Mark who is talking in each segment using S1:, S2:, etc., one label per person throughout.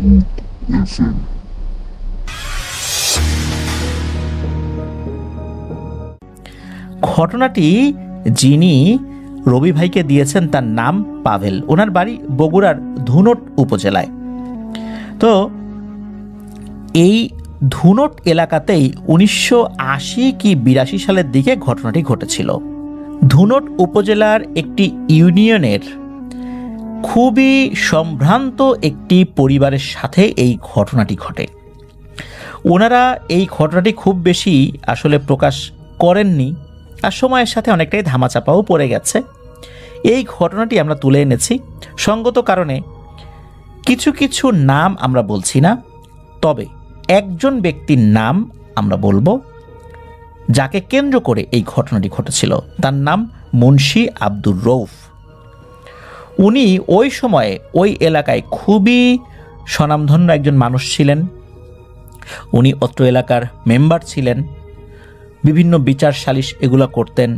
S1: ঘটনাটি যিনি রবি ভাইকে দিয়েছেন তার নাম পাভেল। ওনার বাড়ি বগুড়ার ধুনট উপজেলায়। তো এই ধুনট এলাকাতেই 1980 কি 82 সালের দিকে ঘটনাটি ঘটেছিল। ধুনট উপজেলার একটি ইউনিয়নের খুবই সম্ভ্রান্ত একটি পরিবারের সাথে এই ঘটনাটি ঘটে। ওনারা এই ঘটনাটি খুব বেশি আসলে প্রকাশ করেননি, আর সময়ের সাথে অনেকটাই ধামাচাপাও পড়ে গেছে। এই ঘটনাটি আমরা তুলে এনেছি সঙ্গত কারণে। কিছু কিছু নাম আমরা বলছি না, তবে একজন ব্যক্তির নাম আমরা বলবো যাকে কেন্দ্র করে এই ঘটনাটি ঘটেছিল। তার নাম মুন্সি আব্দুর রৌফ। উনি ওই সময়ে ওই এলাকায় খুবই স্বনামধন্য একজন মানুষ ছিলেন। উনি অত্র এলাকার মেম্বার ছিলেন, বিভিন্ন বিচার সালিশ এগুলো করতেন।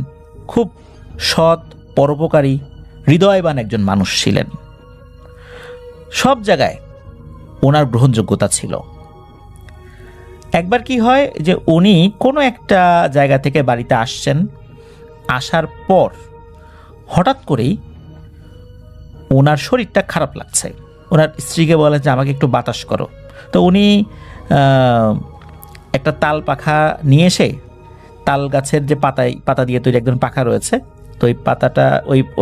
S1: খুব সৎ, পরোপকারী, হৃদয়বান একজন মানুষ ছিলেন। সব জায়গায় ওনার গ্রহণযোগ্যতা ছিল। একবার কি হয় যে উনি কোনো একটা জায়গা থেকে বাড়িতে আসছেন, আসার পর হঠাৎ করেই ওনার শরীরটা খারাপ লাগছে। ওনার স্ত্রীকে বলে যে আমাকে একটু বাতাস করো। তো উনি একটা তাল পাখা নিয়ে এসে, তাল গাছের যে পাতা দিয়ে তৈরি একজন পাখা রয়েছে, তো ওই পাতাটা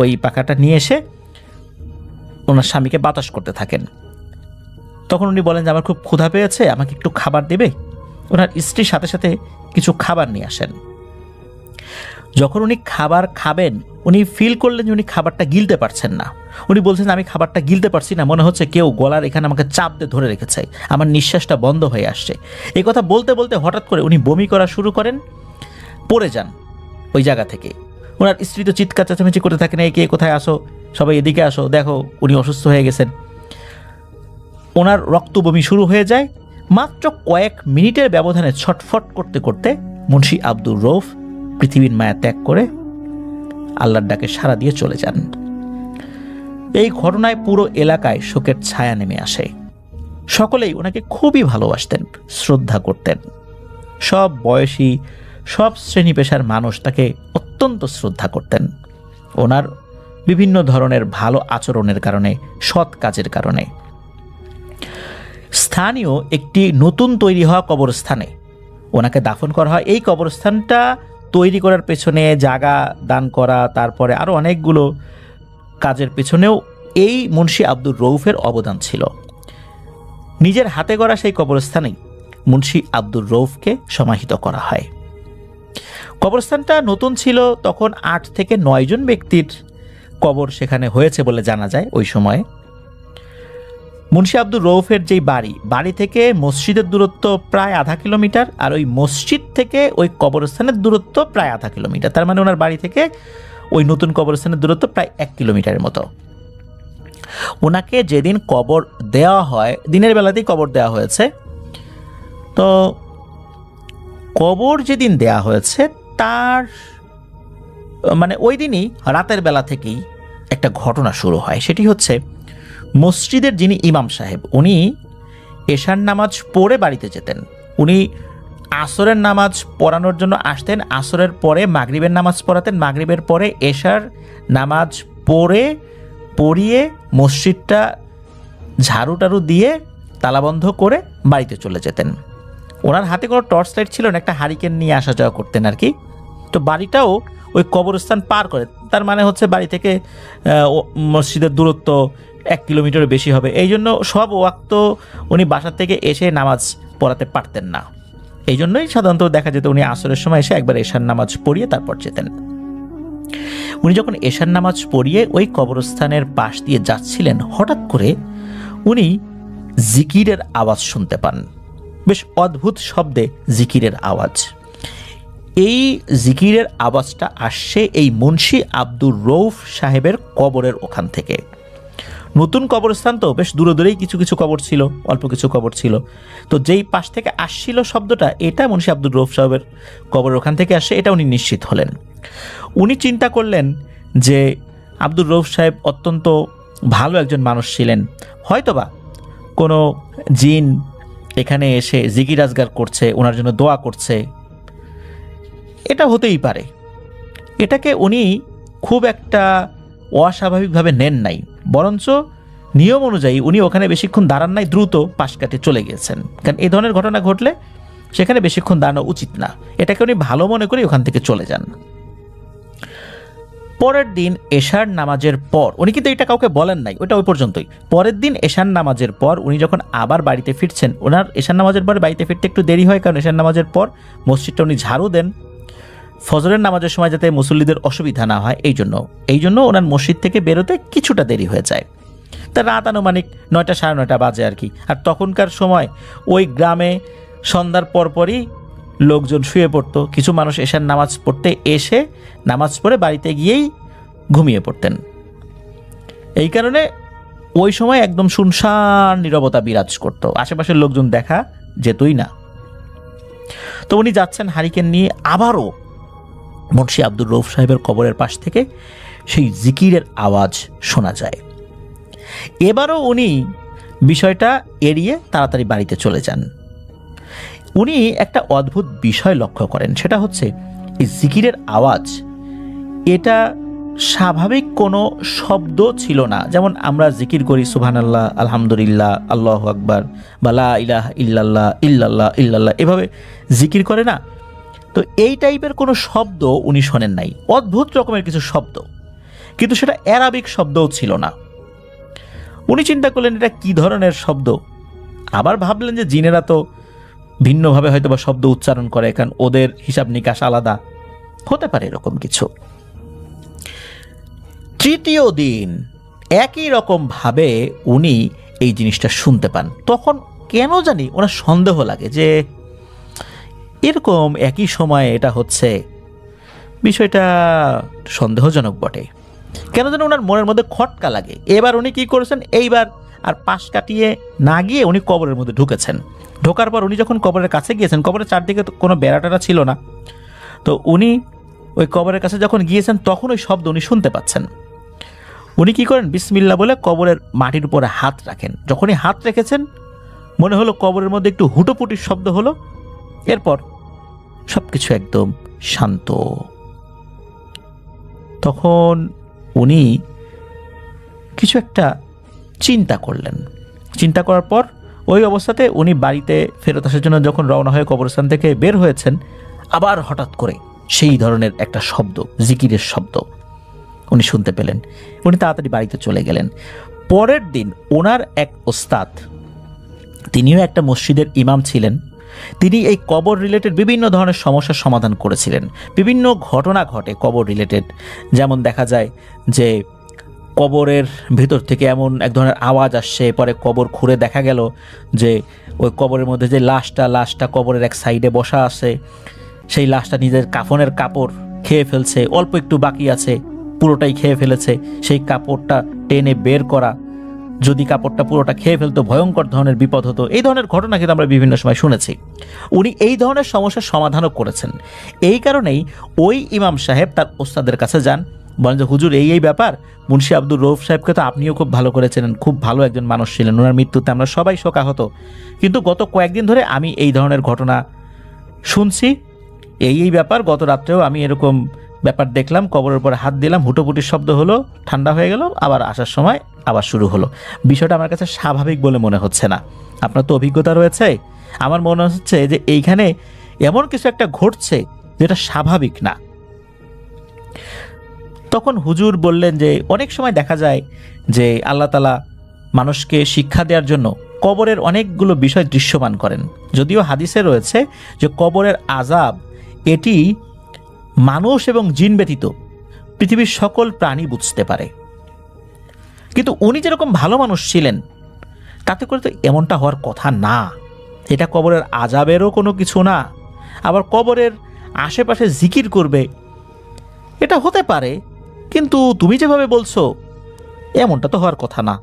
S1: ওই পাখাটা নিয়ে এসে ওনার স্বামীকে বাতাস করতে থাকেন। তখন উনি বলেন যে আমার খুব ক্ষুধা পেয়েছে, আমাকে একটু খাবার দেবে। ওনার স্ত্রীর সাথে সাথে কিছু খাবার নিয়ে আসেন। যখন উনি খাবার খাবেন, উনি ফিল করলেন যে উনি খাবারটা গিলতে পারছেন না। উনি বলছেন আমি খাবারটা গিলতে পারছি না, মনে হচ্ছে কেউ গলার এখানে আমাকে চাপ দিয়ে ধরে রেখেছে, আমার নিঃশ্বাসটা বন্ধ হয়ে আসছে। এই কথা বলতে বলতে হঠাৎ করে উনি বমি করা শুরু করেন, পড়ে যান ওই জায়গা থেকে। ওনার স্ত্রী তো চিৎকার চেঁচামেচি করতে থাকেন, এই কে কোথায় আসো, সবাই এদিকে আসো, দেখো উনি অসুস্থ হয়ে গেছেন। ওনার রক্ত বমি শুরু হয়ে যায়। মাত্র কয়েক মিনিটের ব্যবধানে ছটফট করতে করতে মুন্সি আব্দুর রৌফ পৃথিবীর মায়া ত্যাগ করে আল্লাহর ডাকে সাড়া দিয়ে চলে যান। এই ঘটনায় পুরো এলাকায় শোকের ছায়া নেমে আসে। সকলেই ওনাকে খুবই ভালোবাসতেন, শ্রদ্ধা করতেন। সব বয়সী, সব শ্রেণী পেশার মানুষ তাকে অত্যন্ত শ্রদ্ধা করতেন ওনার বিভিন্ন ধরনের ভালো আচরণের কারণে, সৎ কাজের কারণে। স্থানীয় একটি নতুন তৈরি হওয়া কবরস্থানে ওনাকে দাফন করা হয়। এই কবরস্থানটা তৈরি করার পেছনে, জায়গা দান করা, তারপরে আরও অনেকগুলো কাজের পেছনেও এই মুন্সি আব্দুর রৌফের অবদান ছিল। নিজের হাতে গড়া সেই কবরস্থানেই মুন্সি আব্দুর রৌফকে সমাহিত করা হয়। কবরস্থানটা নতুন ছিল, তখন 8 থেকে 9 জন ব্যক্তির কবর সেখানে হয়েছে বলে জানা যায় ওই সময়ে। মুন্সি আব্দুর রৌফের যেই বাড়ি থেকে মসজিদের দূরত্ব প্রায় 0.5 কিলোমিটার, আর ওই মসজিদ থেকে ওই কবরস্থানের দূরত্ব প্রায় 0.5 কিলোমিটার। তার মানে ওনার বাড়ি থেকে ওই নতুন কবরস্থানের দূরত্ব প্রায় 1 কিলোমিটারের মতো। ওনাকে যেদিন কবর দেওয়া হয়, দিনের বেলাতেই কবর দেওয়া হয়েছে। তো কবর যেদিন দেওয়া হয়েছে তার মানে ওই দিনই রাতের বেলা থেকেই একটা ঘটনা শুরু হয়। সেটি হচ্ছে, মসজিদের যিনি ইমাম সাহেব, উনি এশার নামাজ পড়ে বাড়িতে যেতেন। উনি আসরের নামাজ পড়ানোর জন্য আসতেন, আসরের পরে মাগরিবের নামাজ পড়াতেন, মাগরিবের পরে এশার নামাজ পড়িয়ে মসজিদটা ঝাড়ু টাড়ু দিয়ে তালাবন্ধ করে বাড়িতে চলে যেতেন। ওনার হাতে কোনো টর্চ লাইট ছিল না, একটা হারিকেন নিয়ে আসা যাওয়া করতেন আর কি। তো বাড়িটাও ওই কবরস্থান পার করে, তার মানে হচ্ছে বাড়ি থেকে মসজিদের দূরত্ব 1 কিলোমিটারের বেশি হবে। এই জন্য সব ওয়াক্ত উনি বাসা থেকে এসে নামাজ পড়াতে পারতেন না। এই জন্যই সাধারণত দেখা যেত উনি আসরের সময় এসে একবার এশার নামাজ পড়িয়ে তারপর যেতেন। উনি যখন এশার নামাজ পড়িয়ে ওই কবরস্থানের পাশ দিয়ে যাচ্ছিলেন, হঠাৎ করে উনি জিকিরের আওয়াজ শুনতে পান। বেশ অদ্ভুত শব্দে জিকিরের আওয়াজ। এই জিকিরের আওয়াজটা আসছে এই মুন্সি আব্দুর রৌফ সাহেবের কবরের ওখান থেকে। নতুন কবরস্থান তো বেশ দূরে দূরেই কিছু কিছু কবর ছিল, অল্প কিছু কবর ছিল। তো যেই পাশ থেকে আসছিল শব্দটা, এটা মুন্সি আব্দুর রৌফ সাহেবের কবরের ওখান থেকে আসছে, এটা উনি নিশ্চিত হলেন। উনি চিন্তা করলেন যে আব্দুর রৌফ সাহেব অত্যন্ত ভালো একজন মানুষ ছিলেন, হয়তোবা কোনো জিন এখানে এসে জিকির আজগার করছে, ওনার জন্য দোয়া করছে, এটা হতেই পারে। এটাকে উনি খুব একটা অস্বাভাবিকভাবে নেন নাই, বরঞ্চ নিয়ম অনুযায়ী উনি ওখানে বেশিক্ষণ দাঁড়ান নাই, দ্রুত পাশ কাটে চলে গিয়েছেন। কারণ এই ধরনের ঘটনা ঘটলে সেখানে বেশিক্ষণ দাঁড়ানো উচিত না, এটাকে উনি ভালো মনে করে ওখান থেকে চলে যান। পরের দিন এশার নামাজের পর, উনি কিন্তু এটা কাউকে বলেন নাই, ওটা ওই পর্যন্তই। পরের দিন এশার নামাজের পর উনি যখন আবার বাড়িতে ফিরছেন, ওনার এশার নামাজের পর বাড়িতে ফিরতে একটু দেরি হয়, কারণ এশার নামাজের পর মসজিদটা উনি ঝাড়ু দেন ফজরের নামাজের সময় যাতে মুসল্লিদের অসুবিধা না হয় এই জন্য ওনার মসজিদ থেকে বেরোতে কিছুটা দেরি হয়ে যায়। তা রাত আনুমানিক 9টা সাড়ে 9টা বাজে আর কি। আর তখনকার সময় ওই গ্রামে সন্ধ্যার পরপরই লোকজন শুয়ে পড়তো, কিছু মানুষ এশার নামাজ পড়তে এসে নামাজ পড়ে বাড়িতে গিয়েই ঘুমিয়ে পড়তেন। এই কারণে ওই সময় একদম শুনশান নীরবতা বিরাজ করতো, আশেপাশের লোকজন দেখা যেতই না। তো উনি যাচ্ছেন হারিকেন নিয়ে, আবারও মুন্সি আব্দুর রউফ সাহেবের কবরের পাশ থেকে সেই জিকিরের আওয়াজ শোনা যায়। এবারও উনি বিষয়টা এড়িয়ে তাড়াতাড়ি বাড়িতে চলে যান। উনি একটা অদ্ভুত বিষয় লক্ষ্য করেন, সেটা হচ্ছে এই জিকিরের আওয়াজ, এটা স্বাভাবিক কোনো শব্দ ছিল না। যেমন আমরা জিকির করি সুবহানাল্লাহ, আলহামদুলিল্লাহ, আল্লাহু আকবার, বা লা ইলাহা ইল্লাল্লাহ, ইল্লাল্লাহ ইল্লাল্লাহ, এভাবে জিকির করে না। তো এই টাইপের কোনো শব্দ উনি শোনেন নাই, অদ্ভুত রকমের কিছু শব্দ, কিন্তু সেটা অ্যারাবিক শব্দও ছিল না। উনি চিন্তা করলেন এটা কি ধরনের শব্দ। আবার ভাবলেন যে জিনেরা তো ভিন্নভাবে হয়তো বা শব্দ উচ্চারণ করে, কারণ ওদের হিসাব নিকাশ আলাদা, হতে পারে এরকম কিছু। তৃতীয় দিন একই রকম ভাবে উনি এই জিনিসটা শুনতে পান। তখন কেন জানি ওনার সন্দেহ লাগে যে এরকম একই সময়ে এটা হচ্ছে, বিষয়টা সন্দেহজনক বটে। কেন যেন ওনার মনের মধ্যে খটকা লাগে। এবার উনি কি করেছেন, এইবার আর পাশ কাটিয়ে না গিয়ে উনি কবরের মধ্যে ঢুকেছেন। ঢোকার পর উনি যখন কবরের কাছে গিয়েছেন, কবরের চারদিকে কোনো বেড়াটারা ছিল না, তো উনি ওই কবরের কাছে যখন গিয়েছেন তখন ওই শব্দ উনি শুনতে পাচ্ছেন। উনি কি করেন, বিসমিল্লাহ বলে কবরের মাটির উপরে হাত রাখেন। যখনই হাত রেখেছেন মনে হলো কবরের মধ্যে একটু হুটোপুটির শব্দ হলো, এরপর সবকিছু একদম শান্ত। তখন উনি কিছু একটা চিন্তা করলেন। চিন্তা করার পর ওই অবস্থাতে উনি বাড়িতে ফেরত আসার জন্য যখন রওনা হয়ে কবরস্থান থেকে বের হয়েছেন, আবার হঠাৎ করে সেই ধরনের একটা শব্দ, জিকিরের শব্দ উনি শুনতে পেলেন। উনি তাড়াতাড়ি বাড়িতে চলে গেলেন। পরের দিন ওনার এক ওস্তাদ, তিনিও একটা মসজিদের ইমাম ছিলেন, তিনি এই কবর রিলেটেড বিভিন্ন ধরনের সমস্যার সমাধান করেছিলেন। বিভিন্ন ঘটনা ঘটে কবর রিলেটেড, যেমন দেখা যায় যে কবরের ভেতর থেকে এমন এক ধরনের আওয়াজ আসছে, পরে কবর খুঁড়ে দেখা গেল যে ওই কবরের মধ্যে যে লাশটা কবরের এক সাইডে বসা আছে, সেই লাশটা নিজের কাফনের কাপড় খেয়ে ফেলছে, অল্প একটু বাকি আছে, পুরোটাই খেয়ে ফেলেছে। সেই কাপড়টা টেনে বের করা, যদি কাপড়টা পুরোটা খেয়ে ফেলতো ভয়ঙ্কর ধরনের বিপদ হতো। এই ধরনের ঘটনা কিন্তু আমরা বিভিন্ন সময় শুনেছি। উনি এই ধরনের সমস্যার সমাধানও করেছেন। এই কারণেই ওই ইমাম সাহেব তার ওস্তাদের কাছে যান, বলেন যে হুজুর এই ব্যাপার, মুন্সি আব্দুর রউফ সাহেবকে তো আপনিও খুব ভালো করেছেন, খুব ভালো একজন মানুষ ছিলেন, ওনার মৃত্যুতে আমরা সবাই শোকাহত, কিন্তু গত কয়েকদিন ধরে আমি এই ধরনের ঘটনা শুনছি, এই ব্যাপার, গত রাত্রেও আমি এরকম ব্যাপার দেখলাম, কবরের উপরে হাত দিলাম, হুটোপুটির শব্দ হলো, ঠান্ডা হয়ে গেল, আবার আসার সময় আবার শুরু হলো। বিষয়টা আমার কাছে স্বাভাবিক বলে মনে হচ্ছে না। আপনার তো অভিজ্ঞতা রয়েছে, আমার মনে হচ্ছে যে এইখানে এমন কিছু একটা ঘটছে যেটা স্বাভাবিক না। তখন হুজুর বললেন যে অনেক সময় দেখা যায় যে আল্লাহ তাআলা মানুষকে শিক্ষা দেওয়ার জন্য কবরের অনেকগুলো বিষয় দৃশ্যমান করেন। যদিও হাদিসে রয়েছে যে কবরের আযাব এটি মানুষ এবং জিন ব্যতীত পৃথিবীর সকল প্রাণী বুঝতে পারে, কিন্তু উনি যেরকম ভালো মানুষ ছিলেন তাতে করে তো এমনটা হওয়ার কথা না। এটা কবরের আযাবেরও কোনো কিছু না। আবার কবরের আশেপাশে জিকির করবে, এটা হতে পারে, কিন্তু তুমি যেভাবে বলছো এমনটা তো হওয়ার কথা না।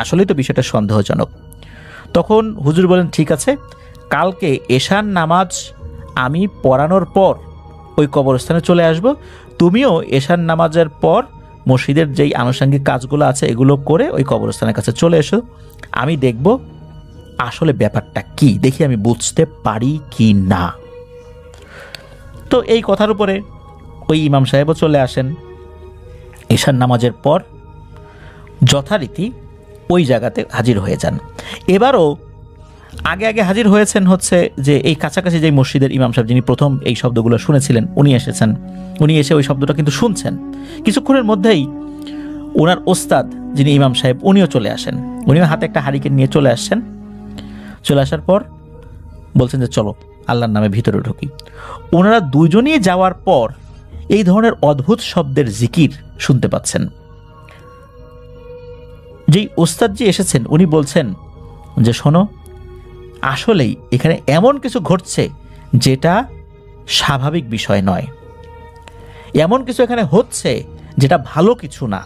S1: আসলেই তো বিষয়টা সন্দেহজনক। তখন হুজুর বলেন, ঠিক আছে, কালকে এশার নামাজ আমি পড়ানোর পর ওই কবরস্থানে চলে আসব, তুমিও এশার নামাজের পর মসজিদের যেই আনুষঙ্গিক কাজগুলো আছে এগুলো করে ওই কবরস্থানের কাছে চলে এসো, আমি দেখব আসলে ব্যাপারটা কি, দেখি আমি বুঝতে পারি কি না। তো এই কথার উপরে ওই ইমাম সাহেবও চলে আসেন। এশার নামাজের পর যথারীতি ওই জায়গাতে হাজির হয়ে যান। এবারও আগে আগে হাজির হয়েছেন হচ্ছে যে এই কাছাকাছি যে মসজিদের ইমাম সাহেব যিনি প্রথম এই শব্দগুলো শুনেছিলেন উনি এসেছেন। উনি এসে ওই শব্দটা কিন্তু শুনছেন। কিছুক্ষণের মধ্যেই ওনার ওস্তাদ যিনি ইমাম সাহেব উনিও চলে আসেন। উনিও হাতে একটা হারিকেন নিয়ে চলে আসছেন। চলে আসার পর বলছেন যে চলো আল্লাহর নামে ভিতরে ঢুকি। ওনারা দুজনই যাওয়ার পর এই ধরনের অদ্ভুত শব্দের জিকির শুনতে পাচ্ছেন। যেই ওস্তাদজি এসেছেন উনি বলছেন যে শোনো, আসলেই এখানে এমন কিছু ঘটছে যেটা স্বাভাবিক বিষয় নয়, এমন কিছু এখানে হচ্ছে যেটা ভালো কিছু না,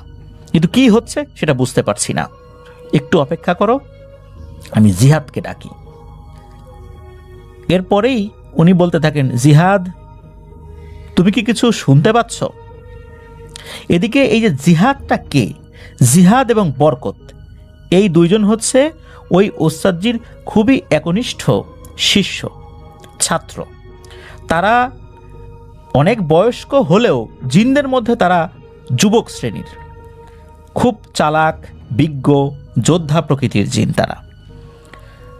S1: কিন্তু কি হচ্ছে সেটা বুঝতে পারছি না, একটু অপেক্ষা করো, আমি জিহাদকে ডাকি। এরপরেই উনি বলতে থাকেন, জিহাদ তুমি কি কিছু শুনতে পাচ্ছ? এদিকে এই যে জিহাদটা কে, জিহাদ এবং বরকত এই দুইজন হচ্ছে ওই ওস্তাদজির খুবই একনিষ্ঠ শিষ্য ছাত্র। তারা অনেক বয়স্ক হলেও জিনদের মধ্যে তারা যুবক শ্রেণীর, খুব চালাক বিজ্ঞ যোদ্ধা প্রকৃতির জিন তারা।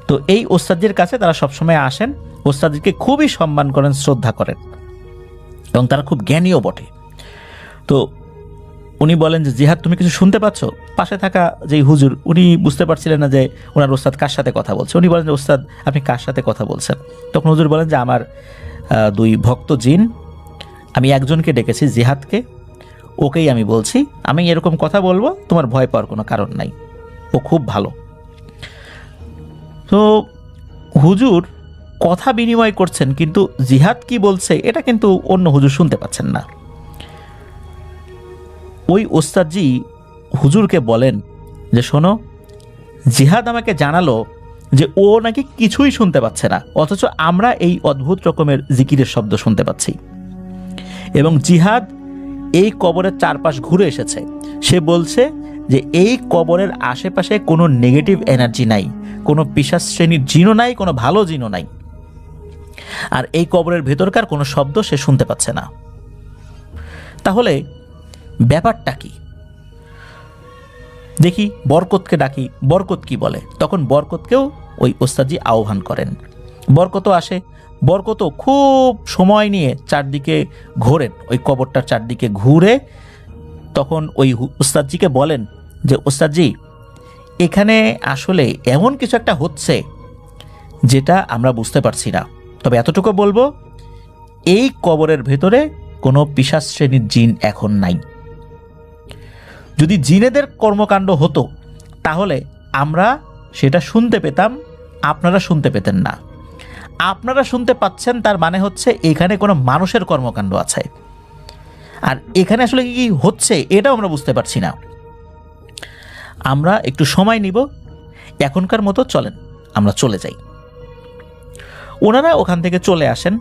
S1: তো এই ওস্তাদজির কাছে তারা সবসময় আসেন, ওস্তাদজিকে খুবই সম্মান করেন, শ্রদ্ধা করেন এবং তারা খুব জ্ঞানীও বটে। তো উনি বলেন যে জিহাদ তুমি কিছু শুনতে পাচ্ছ? পাশে থাকা যেই হুজুর উনি বুঝতে পারছিলেন না যে ওনার ওস্তাদ কার সাথে কথা বলছে। উনি বলেন যে ওস্তাদ আপনি কার সাথে কথা বলছেন? তখন হুজুর বলেন যে আমার দুই ভক্ত জিন, আমি একজনকে ডেকেছি জিহাদকে, ওকেই আমি বলছি, আমি এরকম কথা বলবো, তোমার ভয় পাওয়ার কোনো কারণ নাই, ও খুব ভালো। তো হুজুর কথা বিনিময় করছেন, কিন্তু জিহাদ কি বলছে এটা কিন্তু অন্য হুজুর শুনতে পাচ্ছেন না। ওই ওস্তাদজি হুজুরকে বলেন যে শোনো, জিহাদ আমাকে জানালো যে ও নাকি কিছুই শুনতে পাচ্ছে না, অথচ আমরা এই অদ্ভুত রকমের জিকিরের শব্দ শুনতে পাচ্ছি। এবং জিহাদ এই কবরের চারপাশ ঘুরে এসেছে, সে বলছে যে এই কবরের আশেপাশে কোনো নেগেটিভ এনার্জি নাই, কোনো পিশাচ শ্রেণীর জিনও নাই, কোনো ভালো জিনও নাই, আর এই কবরের ভেতরকার কোনো শব্দ সে শুনতে পাচ্ছে না। তাহলে ব্যাপারটা কি? দেখি বরকতকে ডাকি, বরকত কি বলে। তখন বরকতকেও ওই ওস্তাদজি আহ্বান করেন। বরকতও আসে। বরকতও খুব সময় নিয়ে চারদিকে ঘোরেন, ওই কবরটার চারদিকে ঘুরে তখন ওই ওস্তাদজিকে বলেন যে ওস্তাদজি, এখানে আসলে এমন কিছু একটা হচ্ছে যেটা আমরা বুঝতে পারছি না, তবে এতটুকু বলবো, এই কবরের ভেতরে কোনো পিশাচ শ্রেণীর জিন এখন নাই। যদি জিনেদের কর্মকাণ্ড হতো তাহলে আমরা সেটা শুনতে পেতাম, আপনারা শুনতে পেতেন না। আপনারা শুনতে পাচ্ছেন, তার মানে হচ্ছে এখানে কোনো মানুষের কর্মকাণ্ড আছে, আর এখানে আসলে কি হচ্ছে এটাও আমরা বুঝতে পারছি না। আমরা একটু সময় নিব, এখনকার মতো চলেন আমরা চলে যাই। ওনারা ওখান থেকে চলে আসেন।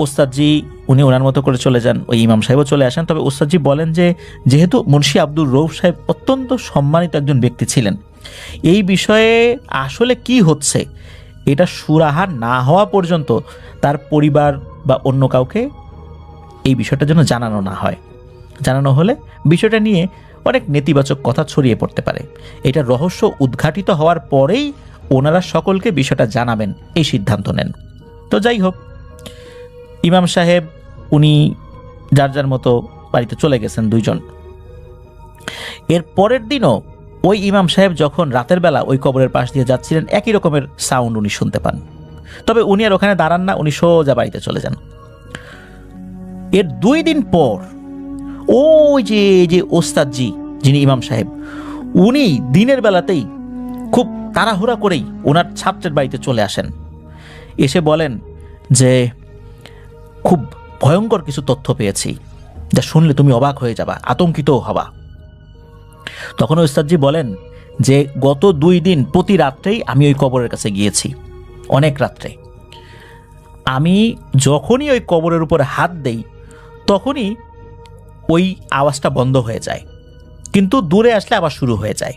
S1: ওস্তাদজি উনি ওনার মতো করে চলে যান, ওই ইমাম সাহেবও চলে আসেন। তবে ওস্তাদজি বলেন যে যেহেতু মুন্সি আব্দুর রউফ সাহেব অত্যন্ত সম্মানিত একজন ব্যক্তি ছিলেন, এই বিষয়ে আসলে কি হচ্ছে এটা সুরাহা না হওয়া পর্যন্ত তার পরিবার বা অন্য কাউকে এই বিষয়টার জন্য জানানো না হয়। জানানো হলে বিষয়টা নিয়ে অনেক নেতিবাচক কথা ছড়িয়ে পড়তে পারে। এটা রহস্য উদ্ঘাটিত হওয়ার পরেই ওনারা সকলকে বিষয়টা জানাবেন এই সিদ্ধান্ত নেন। তো যাই হোক, ইমাম সাহেব উনি যার যার মতো বাড়িতে চলে গেছেন দুইজন। এর পরের দিনও ওই ইমাম সাহেব যখন রাতের বেলা ওই কবরের পাশ দিয়ে যাচ্ছিলেন, একই রকমের সাউন্ড উনি শুনতে পান। তবে উনি আর ওখানে দাঁড়ান না, উনি সোজা বাড়িতে চলে যান। এর 2 দিন পর ওই যে ওস্তাদজি যিনি ইমাম সাহেব, উনি দিনের বেলাতেই খুব তাড়াহুড়া করেই ওনার ছাত্রের বাড়িতে চলে আসেন। এসে বলেন যে খুব ভয়ঙ্কর কিছু তথ্য পেয়েছি, যা শুনলে তুমি অবাক হয়ে যাবা, আতঙ্কিত হবা। তখন ওস্তাদজি বলেন যে গত 2 দিন প্রতি রাত্রেই আমি ওই কবরের কাছে গিয়েছি, অনেক রাত্রে। আমি যখনই ওই কবরের উপরে হাত দেই তখনই ওই আওয়াজটা বন্ধ হয়ে যায়, কিন্তু দূরে আসলে আবার শুরু হয়ে যায়।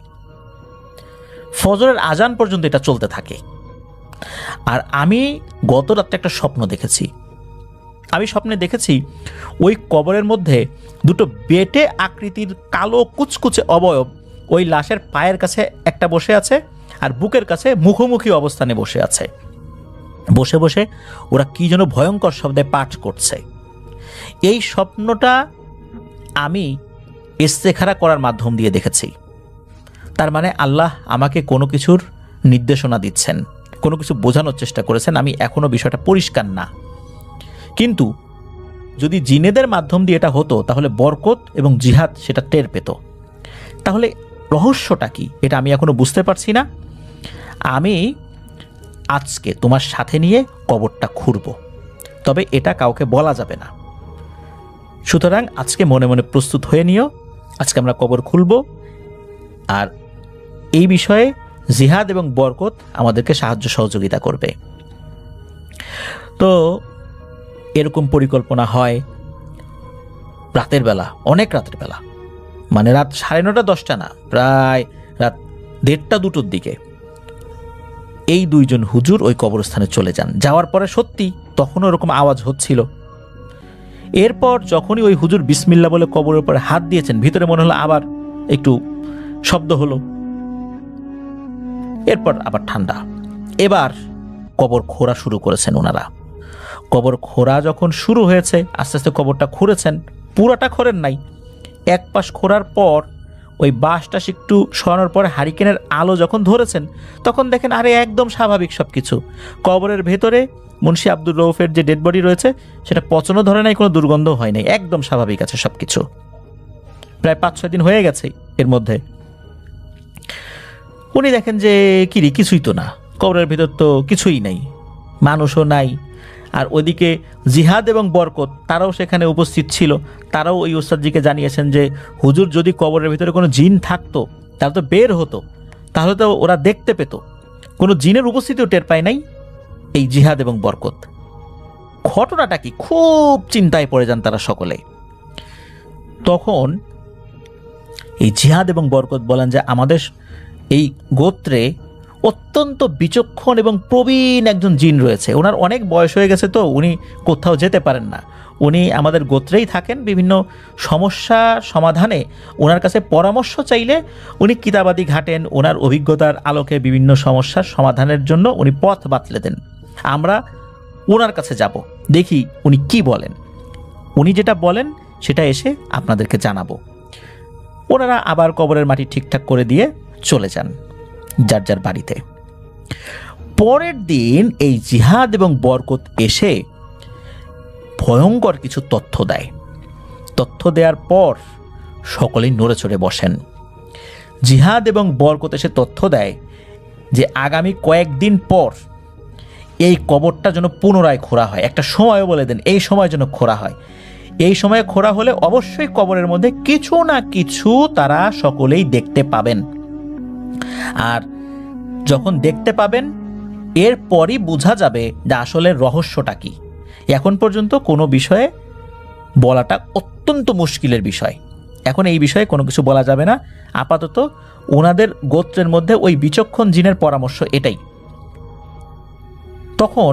S1: ফজরের আজান পর্যন্ত এটা চলতে থাকে। আর আমি গত রাত্রে একটা স্বপ্ন দেখেছি। আমি স্বপ্নে দেখেছি ওই কবরের মধ্যে দুটো বেটে আকৃতির কালো কুচকুচে অবয়ব ওই লাশের পায়ের কাছে একটা বসে আছে, আর বুকের কাছে মুখোমুখি অবস্থানে বসে আছে। বসে বসে ওরা কি যেন ভয়ঙ্কর শব্দে পাঠ করছে। এই স্বপ্নটা আমি ইস্তেখারা করার মাধ্যম দিয়ে দেখেছি। তার মানে আল্লাহ আমাকে কোনো কিছুর নির্দেশনা দিচ্ছেন, কোনো কিছু বোঝানোর চেষ্টা করেছেন। আমি এখনো বিষয়টা পরিষ্কার না, কিন্তু যদি জিনেদের মাধ্যম দিয়ে এটা হতো তাহলে বরকত এবং জিহাদ সেটা টের পেত। তাহলে রহস্যটা কি এটা আমি এখনো বুঝতে পারছি না। আমি আজকে তোমার সাথে নিয়ে কবরটা খুঁড়ব, তবে এটা কাউকে বলা যাবে না। সুতরাং আজকে মনে মনে প্রস্তুত হয়ে নিও, আজকে আমরা কবর খুলব। আর এই বিষয়ে জিহাদ এবং বরকত আমাদেরকে সাহায্য সহযোগিতা করবে। তো এরকম পরিকল্পনা হয় রাতের বেলা, অনেক রাতের বেলা, মানে রাত 9:30 10টা না, প্রায় রাত 1:30 2টোর দিকে এই দুইজন হুজুর ওই কবরস্থানে চলে যান। যাওয়ার পরে সত্যি তখনও এরকম আওয়াজ হচ্ছিল। এরপর যখনই ওই হুজুর বিসমিল্লাহ বলে কবরের উপরে হাত দিয়েছেন, ভিতরে মনে হলো আবার একটু শব্দ হলো, এরপর আবার ঠান্ডা। এবার কবর খোঁড়া শুরু করেছেন ওনারা। কবর খোঁড়া যখন শুরু হয়েছে, আস্তে আস্তে কবরটা খুঁড়েছেন, পুরোটা খোঁড়েন নাই। এক পাশ খোঁড়ার পর ওই বাঁশটা একটু সরানোর পরে হারিকেনের আলো যখন ধরেছেন, তখন দেখেন আরে একদম স্বাভাবিক সব কিছু। কবরের ভেতরে মুন্সি আব্দুর রউফের যে ডেড বডি রয়েছে সেটা পচনও ধরে নাই, কোনো দুর্গন্ধ হয় নাই, একদম স্বাভাবিক আছে সব কিছু। প্রায় 5-6 দিন হয়ে গেছে এর মধ্যে। উনি দেখেন যে কিরি কিছুই তো না, কবরের ভেতর তো কিছুই নাই, মানুষও নাই। আর ওইদিকে জিহাদ এবং বরকত তারাও সেখানে উপস্থিত ছিল। তারাও ওই ওস্তাদজিকে জানিয়েছেন যে হুজুর যদি কবরের ভিতরে কোনো জিন থাকতো তাহলে তো বের হতো, তাহলে তো ওরা দেখতে পেত। কোনো জিনের উপস্থিতিও টের পায় নাই এই জিহাদ এবং বরকত। ঘটনাটা কি, খুব চিন্তায় পড়ে যান তারা সকলে। তখন এই জিহাদ এবং বরকত বলেন যে আমাদের এই গোত্রে অত্যন্ত বিচক্ষণ এবং প্রবীণ একজন জিন রয়েছে। ওনার অনেক বয়স হয়ে গেছে, তো উনি কোথাও যেতে পারেন না। উনি আমাদের গোত্রেই থাকেন। বিভিন্ন সমস্যা সমাধানে ওনার কাছে পরামর্শ চাইলে উনি কিতাবাদি ঘাটেন। ওনার অভিজ্ঞতার আলোকে বিভিন্ন সমস্যার সমাধানের জন্য উনি পথ বাতলে দেন। আমরা ওনার কাছে যাব, দেখি উনি কি বলেন। উনি যেটা বলেন সেটা এসে আপনাদেরকে জানাবো। ওনারা আবার কবরের মাটি ঠিকঠাক করে দিয়ে চলে যান যার যার বাড়িতে। পরের দিন এই জিহাদ এবং বরকত এসে ভয়ঙ্কর কিছু তথ্য দেয়। তথ্য দেওয়ার পর সকলেই নড়ে চড়ে বসেন। জিহাদ এবং বরকত এসে তথ্য দেয় যে আগামী কয়েকদিন পর এই কবরটা যেন পুনরায় খোঁড়া হয়। একটা সময়ও বলে দেন, এই সময় যেন খোঁড়া হয়। এই সময়ে খোঁড়া হলে অবশ্যই কবরের মধ্যে কিছু না কিছু তারা সকলেই দেখতে পাবেন। আর যখন দেখতে পাবেন এরপরই বোঝা যাবে যে আসলে রহস্যটা কি। এখন পর্যন্ত কোনো বিষয়ে বলাটা অত্যন্ত মুশকিলের বিষয়। এখন এই বিষয়ে কোনো কিছু বলা যাবে না। আপাতত ওনাদের গোত্রের মধ্যে ওই বিচক্ষণ জিনের পরামর্শ এটাই। তখন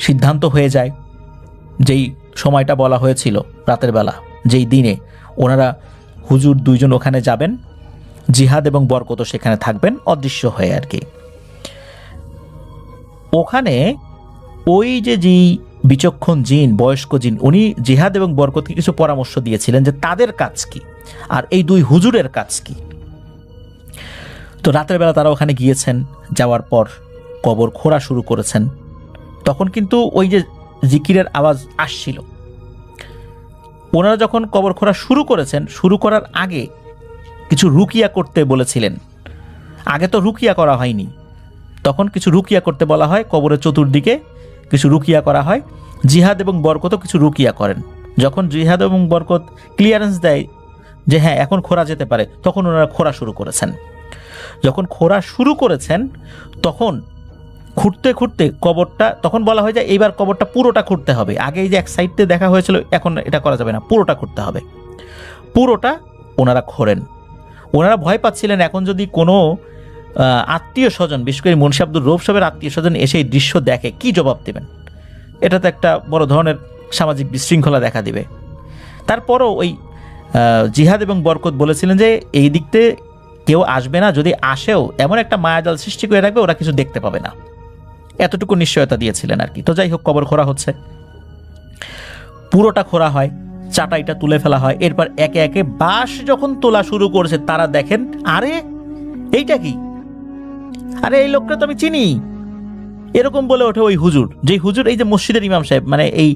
S1: সিদ্ধান্ত হয়ে যায়, যেই সময়টা বলা হয়েছিল রাতের বেলা, যেই দিনে ওনারা হুজুর দুইজন ওখানে যাবেন, জিহাদ এবং বরকত সেখানে থাকবেন অদৃশ্য হয়ে আর কি। ওখানে ওই যে বিচক্ষণ জিন, বয়স্ক জিন, উনি জিহাদ এবং বরকতকে কিছু পরামর্শ দিয়েছিলেন যে তাদের কাজ কি আর এই দুই হুজুরের কাজ কি। তো রাতের বেলা তারা ওখানে গিয়েছেন, যাওয়ার পর কবর খোঁড়া শুরু করেছেন। তখন কিন্তু ওই যে জিকিরের আওয়াজ আসছিল। ওনারা যখন কবর খোঁড়া শুরু করেছেন, শুরু করার আগে কিছু রুকিয়া করতে বলেছিলেন। আগে তো রুকিয়া করা হয়নি, তখন কিছু রুকিয়া করতে বলা হয়। কবরের চতুর্দিকে কিছু রুকিয়া করা হয়। জিহাদ এবং বরকতও কিছু রুকিয়া করেন। যখন জিহাদ এবং বরকত ক্লিয়ারেন্স দেয় যে হ্যাঁ এখন খোঁড়া যেতে পারে, তখন ওনারা খোঁড়া শুরু করেছেন। যখন খোঁড়া শুরু করেছেন তখন খুঁড়তে খুঁড়তে কবরটা, তখন বলা হয় যে এইবার কবরটা পুরোটা খুঁড়তে হবে। আগে এই যে এক সাইডে দেখা হয়েছিল, এখন এটা করা যাবে না, পুরোটা খুঁড়তে হবে। পুরোটা ওনারা খোঁড়েন। ওনারা ভয় পাচ্ছিলেন এখন যদি কোনো আত্মীয় স্বজন, বিশেষ করে মুন্সি আব্দুর রউফ সাহেবের আত্মীয় স্বজন এসে এই দৃশ্য দেখে, কি জবাব দেবেন? এটা তো একটা বড় ধরনের সামাজিক বিশৃঙ্খলা দেখা দিবে। তারপরও ওই জিহাদ এবং বরকত বলেছিলেন যে এই দিকতে কেউ আসবে না, যদি আসেও এমন একটা মায়াজাল সৃষ্টি করে রাখবে ওরা কিছু দেখতে পাবে না, এতটুকু নিশ্চয়তা দিয়েছিলেন আর কি। তো যাই হোক, কবর খোঁড়া হচ্ছে, পুরোটা খোঁড়া হয়, চাটাইটা তুলে ফেলা হয়। এরপর একে একে বাঁশ যখন তোলা শুরু করেছে, তারা দেখেন আরে এইটা কি, আরে এই লোকটা তো আমি চিনি, এরকম বলে ওঠে ওই হুজুর, যেই হুজুর এই যে মসজিদের ইমাম সাহেব, মানে এই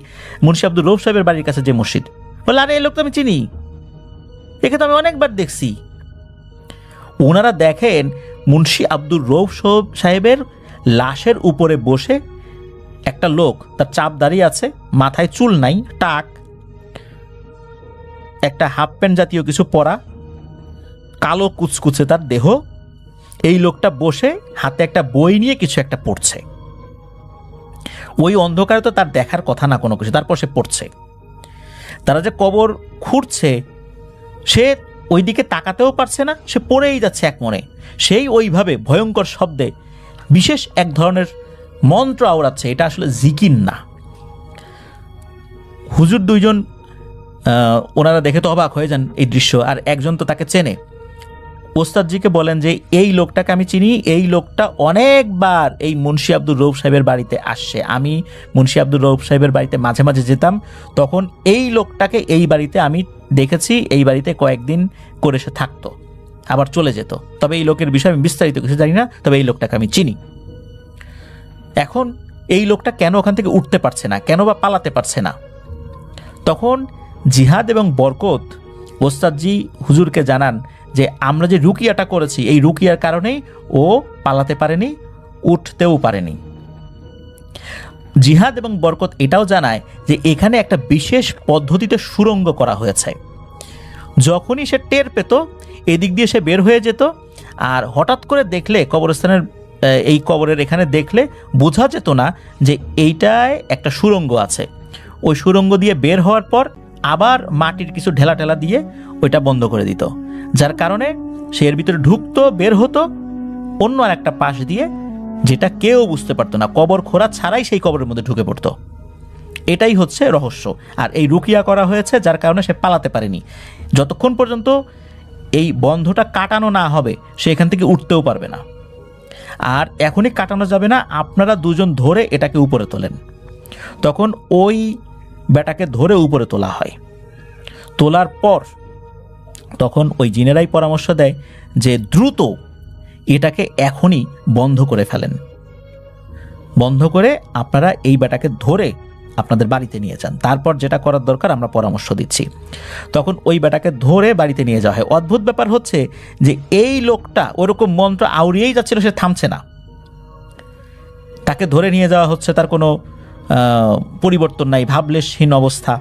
S1: মুন্সি আব্দুর রউফ সাহেবের বাড়ির কাছে যে মসজিদ, বলে আরে এই লোক তো আমি চিনি, একে তো আমি অনেকবার দেখছি। ওনারা দেখেন মুন্সি আব্দুর রউফ সাহেবের লাশের উপরে বসে একটা লোক, তার চাপ দাঁড়িয়ে আছে, মাথায় চুল নাই, টাক, একটা হাফ প্যান্ট জাতীয় কিছু পরা, কালো কুচকুচে তার দেহ। এই লোকটা বসে হাতে একটা বই নিয়ে কিছু একটা পড়ছে। ওই অন্ধকারে তো তার দেখার কথা না কোনো কিছু, তারপর সে পড়ছে। তারা যে কবর খুঁড়ছে, সে ওই দিকে তাকাতেও পারছে না, সে পড়েই যাচ্ছে এক মনে। সেই ওইভাবে ভয়ঙ্কর শব্দে বিশেষ এক ধরনের মন্ত্র আওড়াচ্ছে। এটা আসলে জিকির না। হুজুর দুইজন ওনারা দেখে তো অবাক হয়ে যান এই দৃশ্য, আর একজন তো তাকে চেনে। ওস্তাদজিকে বলেন যে এই লোকটাকে আমি চিনি, এই লোকটা অনেকবার এই মুন্সি আব্দুর রউফ সাহেবের বাড়িতে আসছে, আমি মুন্সি আব্দুর রউফ সাহেবের বাড়িতে মাঝে মাঝে যেতাম, তখন এই লোকটাকে এই বাড়িতে আমি দেখেছি, এই বাড়িতে কয়েকদিন করে সে থাকতো, আবার চলে যেত। তবে এই লোকের বিষয়ে আমি বিস্তারিত কিছু জানি না, তবে এই লোকটাকে আমি চিনি। এখন এই লোকটা কেন ওখান থেকে উঠতে পারছে না, কেন বা পালাতে পারছে না? তখন জিহাদ এবং বরকত ওস্তাদজি হুজুরকে জানান যে আমরা যে রুকিয়াটা করেছি, এই রুকিয়ার কারণেই ও পালাতে পারেনি, উঠতেও পারেনি। জিহাদ এবং বরকত এটাও জানায় যে এখানে একটা বিশেষ পদ্ধতিতে সুড়ঙ্গ করা হয়েছে। যখনই সে টের পেত, এদিক দিয়ে সে বের হয়ে যেত, আর হঠাৎ করে দেখলে কবরস্থানের এই কবরের এখানে দেখলে বোঝা যেত না যে এইটায় একটা সুড়ঙ্গ আছে। ওই সুড়ঙ্গ দিয়ে বের হওয়ার পর আবার মাটির কিছু ঢেলা ঢেলা দিয়ে ওইটা বন্ধ করে দিত, যার কারণে সে এর ভিতরে ঢুকতো, বের হতো অন্য আর একটা পাশ দিয়ে, যেটা কেউ বুঝতে পারতো না, কবর খোঁড়া ছাড়াই সেই কবরের মধ্যে ঢুকে পড়তো। এটাই হচ্ছে রহস্য। আর এই রুকিয়া করা হয়েছে যার কারণে সে পালাতে পারেনি। যতক্ষণ পর্যন্ত এই বন্ধটা কাটানো না হবে, সে এখান থেকে উঠতেও পারবে না। আর এখনই কাটানো যাবে না, আপনারা দুজন ধরে এটাকে উপরে তোলেন। তখন ওই বেটাকে ধরে উপরে তোলা হয়। তোলার পর তখন ওই জিনেরাই পরামর্শ দেয় যে দ্রুত এটাকে এখনই বন্ধ করে ফেলেন, বন্ধ করে আপনারা এই বেটাকে ধরে আপনাদের বাড়িতে নিয়ে যান, তারপর যেটা করার দরকার আমরা পরামর্শ দিচ্ছি। তখন ওই বেটাকে ধরে বাড়িতে নিয়ে যাওয়া হয়। অদ্ভুত ব্যাপার হচ্ছে যে এই লোকটা ওরকম মন্ত্র আউড়িয়েই যাচ্ছিল, সে থামছে না। তাকে ধরে নিয়ে যাওয়া হচ্ছে, তার কোনো পরিবর্তন নাই, ভাবলেশহীন অবস্থা।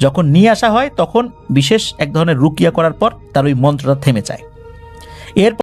S1: যখন নিয়ে আসা হয় তখন বিশেষ এক ধরনের রুকিয়া করার পর তার ওই মন্ত্রটা থেমে যায়। এর